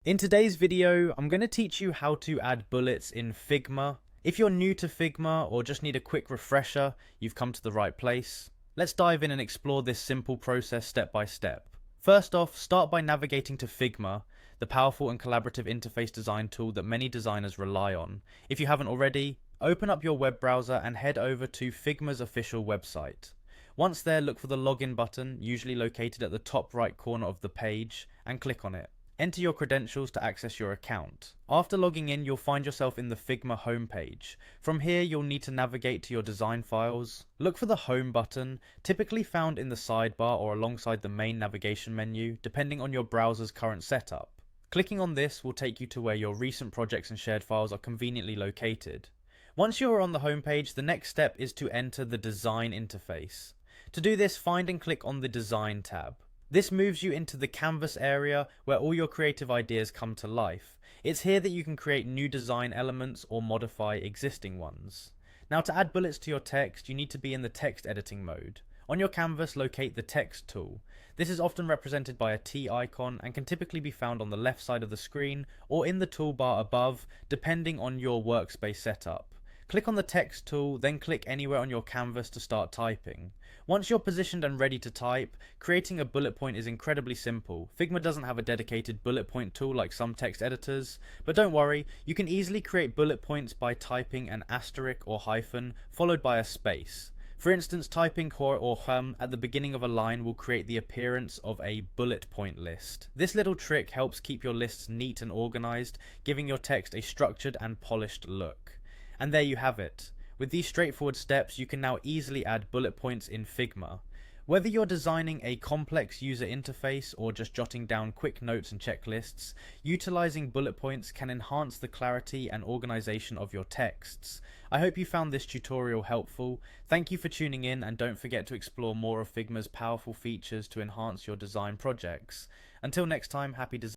In today's video, I'm going to teach you how to add bullets in Figma. If you're new to Figma or just need a quick refresher, you've come to the right place. Let's dive in and explore this simple process step by step. First off, start by navigating to Figma, the powerful and collaborative interface design tool that many designers rely on. If you haven't already, open up your web browser and head over to Figma's official website. Once there, look for the login button, usually located at the top right corner of the page, and click on it. Enter your credentials to access your account. After logging in, you'll find yourself in the Figma homepage. From here, you'll need to navigate to your design files. Look for the Home button, typically found in the sidebar or alongside the main navigation menu, depending on your browser's current setup. Clicking on this will take you to where your recent projects and shared files are conveniently located. Once you're on the homepage, the next step is to enter the design interface. To do this, find and click on the Design tab. This moves you into the canvas area where all your creative ideas come to life. It's here that you can create new design elements or modify existing ones. Now, to add bullets to your text, you need to be in the text editing mode. On your canvas, locate the text tool. This is often represented by a T icon and can typically be found on the left side of the screen or in the toolbar above, depending on your workspace setup. Click on the text tool, then click anywhere on your canvas to start typing. Once you're positioned and ready to type, creating a bullet point is incredibly simple. Figma doesn't have a dedicated bullet point tool like some text editors, but don't worry, you can easily create bullet points by typing an asterisk or hyphen followed by a space. For instance, typing hor or hum at the beginning of a line will create the appearance of a bullet point list. This little trick helps keep your lists neat and organized, giving your text a structured and polished look. And there you have it. With these straightforward steps, you can now easily add bullet points in Figma. Whether you're designing a complex user interface or just jotting down quick notes and checklists, utilizing bullet points can enhance the clarity and organization of your texts. I hope you found this tutorial helpful. Thank you for tuning in, and don't forget to explore more of Figma's powerful features to enhance your design projects. Until next time, happy design.